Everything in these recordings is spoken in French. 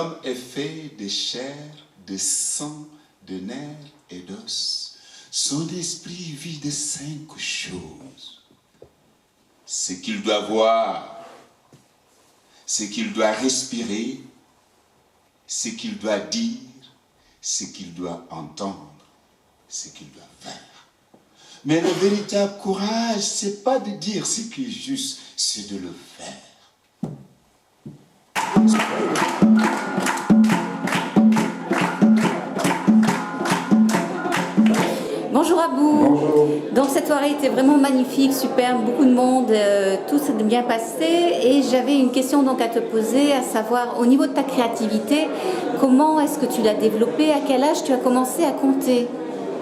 L'homme est fait de chair, de sang, de nerfs et d'os. Son esprit vit de 5 choses. Ce qu'il doit voir, ce qu'il doit respirer, ce qu'il doit dire, ce qu'il doit entendre, ce qu'il doit faire. Mais le véritable courage, c'est pas de dire ce qui est juste, c'est de le faire. Bonjour Abou. Bonjour. Donc cette soirée était vraiment magnifique, superbe, beaucoup de monde, tout s'est bien passé et j'avais une question donc à te poser, à savoir au niveau de ta créativité, comment est-ce que tu l'as développée, à quel âge tu as commencé à compter?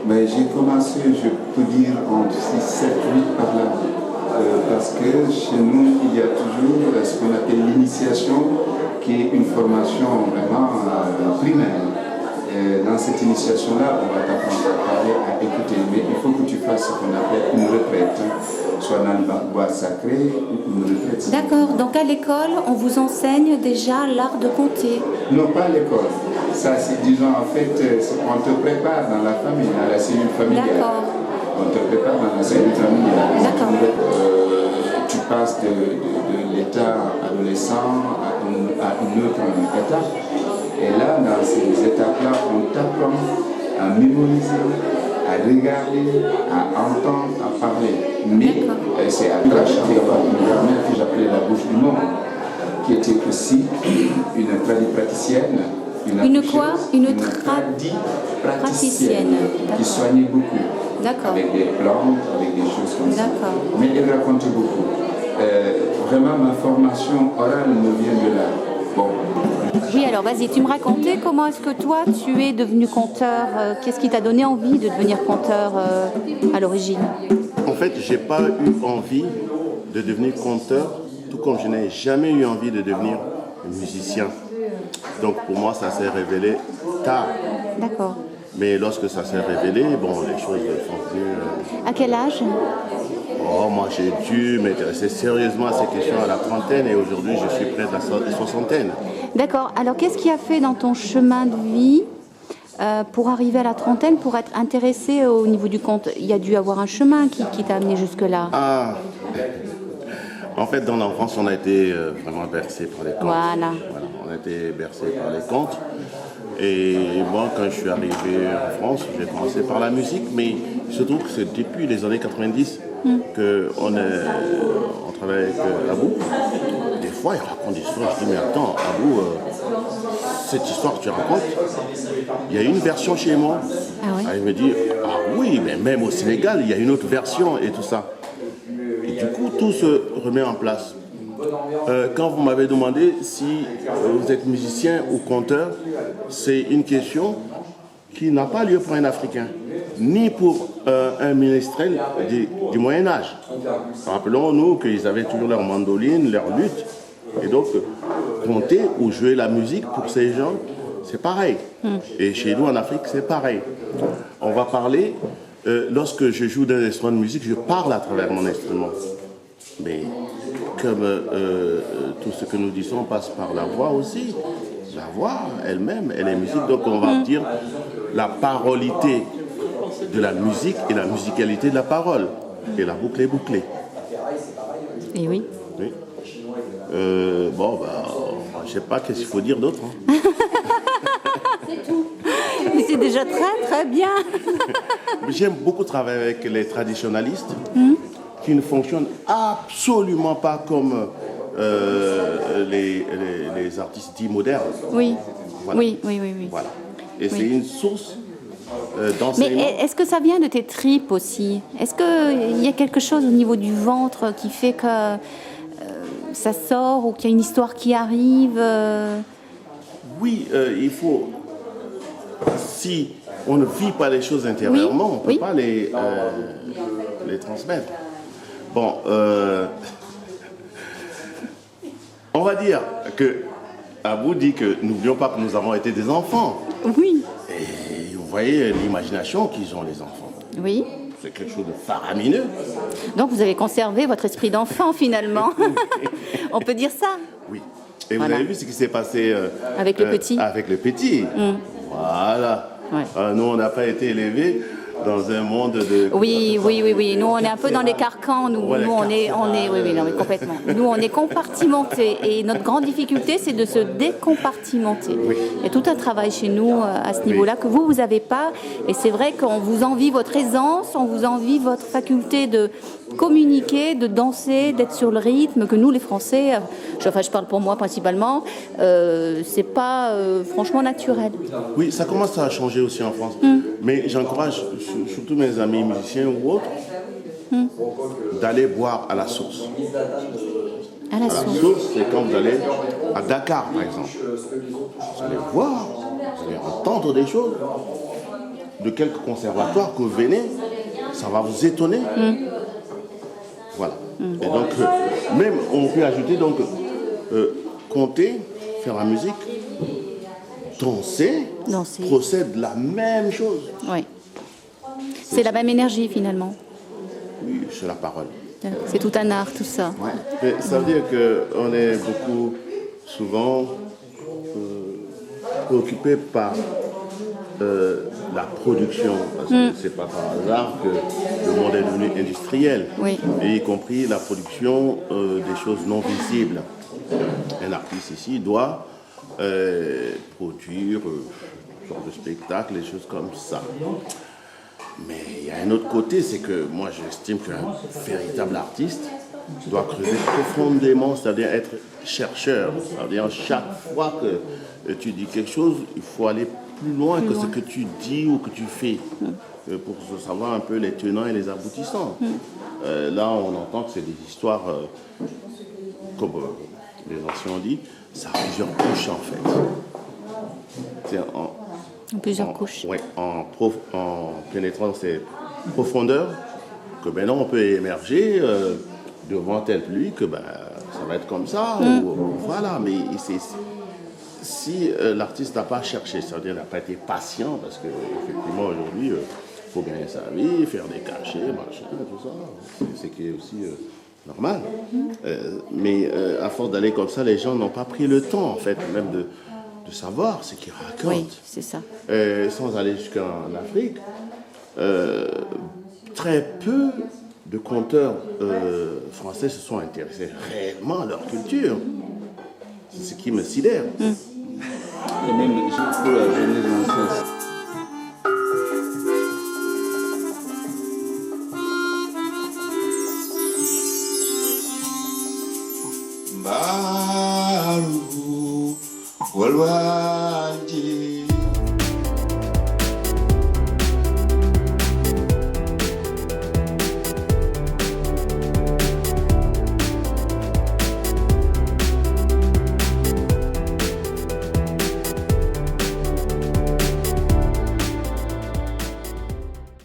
Ben, j'ai commencé, je peux dire, entre 6, 7, 8 par là. Parce que chez nous, il y a toujours ce qu'on appelle l'initiation, qui est une formation vraiment primaire. Dans cette initiation-là, on va t'apprendre à parler, à écouter, mais il faut que tu fasses ce qu'on appelle une retraite, soit dans le bois sacré ou une retraite. D'accord, donc à l'école, on vous enseigne déjà l'art de compter? Non, pas à l'école. Ça, c'est, disons, en fait, on te prépare dans la famille, dans la cellule familiale. D'accord. On te prépare dans la cellule familiale. D'accord. Tu passes de l'état adolescent à une autre étape. Et là, dans ces étapes-là, on t'apprend à mémoriser, à regarder, à entendre, à parler. Mais c'est à travers une grand-mère que j'appelais la bouche du monde, qui était aussi une tradipraticienne. Une quoi? Une tradipraticienne qui soignait beaucoup. D'accord. Avec des plantes, avec des choses comme ça. D'accord. Mais elle racontait beaucoup. Vraiment, ma formation orale me vient de là. Bon. Oui, alors vas-y, tu me racontais comment est-ce que toi tu es devenu conteur, qu'est-ce qui t'a donné envie de devenir conteur à l'origine? En fait, j'ai pas eu envie de devenir conteur, tout comme je n'ai jamais eu envie de devenir musicien. Donc pour moi, ça s'est révélé tard. D'accord. Mais lorsque ça s'est révélé, bon, les choses sont venues. À quel âge? Oh, moi, j'ai dû m'intéresser sérieusement à ces questions à la trentaine et aujourd'hui, je suis près de la soixantaine. D'accord. Alors, qu'est-ce qui a fait dans ton chemin de vie pour arriver à la trentaine, pour être intéressé au niveau du conte? Il y a dû avoir un chemin qui t'a amené jusque-là. Ah. En fait, dans l'enfance, on a été vraiment bercé par les contes. Voilà. On a été bercé par les contes. Et moi, quand je suis arrivé en France, j'ai commencé par la musique, mais il se trouve que c'est depuis les années 90 qu'on travaille avec Abou. Des fois, il raconte des histoires. Je dis, mais attends, Abou, cette histoire que tu racontes, il y a une version chez moi. Ah oui. Il me dit, ah oui, mais même au Sénégal, il y a une autre version et tout ça. Et du coup, tout se remet en place. Quand vous m'avez demandé si vous êtes musicien ou conteur, c'est une question qui n'a pas lieu pour un Africain, ni pour un ménestrel du Moyen-Âge. Rappelons-nous qu'ils avaient toujours leur mandoline, leur luth, et donc compter ou jouer la musique pour ces gens, c'est pareil. Et chez nous en Afrique, c'est pareil. On va parler, lorsque je joue d'un instrument de musique, je parle à travers mon instrument. Mais comme tout ce que nous disons passe par la voix aussi, la voix elle-même, elle est musique, donc on va dire la parolité de la musique et la musicalité de la parole. Et la boucle est bouclée. Et oui. Oui. Bon, je sais pas qu'est-ce qu'il faut dire d'autre. Hein. C'est tout. Mais c'est déjà très très bien. J'aime beaucoup travailler avec les traditionalistes qui ne fonctionnent absolument pas comme les artistes dits modernes. Oui. Voilà. Oui. Voilà. Et c'est une source Mais d'enseignement. est-ce que ça vient de tes tripes aussi? Est-ce qu'il y a quelque chose au niveau du ventre qui fait que ça sort ou qu'il y a une histoire qui arrive Oui, il faut... Si on ne vit pas les choses intérieurement, on ne peut pas les transmettre. Bon, on va dire que Abou dit que n'oublions pas que nous avons été des enfants. Oui. Et vous voyez l'imagination qu'ils ont, les enfants. Oui. C'est quelque chose de faramineux. Donc vous avez conservé votre esprit d'enfant finalement. On peut dire ça? Oui. Et Voilà. vous avez vu ce qui s'est passé Avec le petit. Avec le petit. Voilà. Ouais. Nous, on n'a pas été élevés dans un monde de... Oui. Nous, on est un peu dans les carcans. Nous, Voilà, on est, oui, non, mais complètement. Nous, on est compartimentés. Et notre grande difficulté, c'est de se décompartimenter. Il y a tout un travail chez nous à ce niveau-là que vous n'avez pas. Et c'est vrai qu'on vous envie votre aisance, on vous envie votre faculté de communiquer, de danser, d'être sur le rythme, que nous, les Français, je parle pour moi principalement, c'est pas franchement naturel. Oui, ça commence à changer aussi en France. Mais j'encourage surtout mes amis musiciens ou autres d'aller boire à la source. À la À la source. source, c'est quand vous allez à Dakar, par exemple. Vous allez voir, vous allez entendre des choses de quelques conservatoires que vous venez, ça va vous étonner. Voilà. Et donc, même, on peut ajouter donc compter, faire la musique, danser, procède de la même chose. Oui. C'est la même énergie finalement. Oui, c'est la parole. C'est tout un art, tout ça. Ouais. Mais ça veut dire qu'on est beaucoup, souvent, préoccupé par la production. Parce que c'est pas par hasard que le monde est devenu industriel. Oui. Et y compris la production des choses non visibles. Un artiste ici doit produire une sorte de spectacle, des choses comme ça. Mais il y a un autre côté, c'est que moi j'estime qu'un véritable artiste doit creuser profondément, c'est-à-dire être chercheur. C'est-à-dire chaque fois que tu dis quelque chose, il faut aller plus loin que ce que tu dis ou que tu fais pour savoir un peu les tenants et les aboutissants. Là, on entend que c'est des histoires, comme les anciens ont dit, ça a plusieurs couches en fait. C'est Plusieurs couches. Oui, en pénétrant ces profondeurs, que maintenant on peut émerger devant telle pluie, que ça va être comme ça. Voilà, mais si l'artiste n'a pas cherché, c'est-à-dire n'a pas été patient, parce qu'effectivement aujourd'hui, il faut gagner sa vie, faire des cachets, machin, tout ça, c'est qui est aussi normal. Mais à force d'aller comme ça, les gens n'ont pas pris le temps, en fait, même de savoir ce qu'ils racontent. Oui, c'est ça. Sans aller jusqu'en Afrique, très peu de conteurs français se sont intéressés réellement à leur culture. C'est ce qui me sidère. Et même, je peux venir dans ce sens. Baru walwa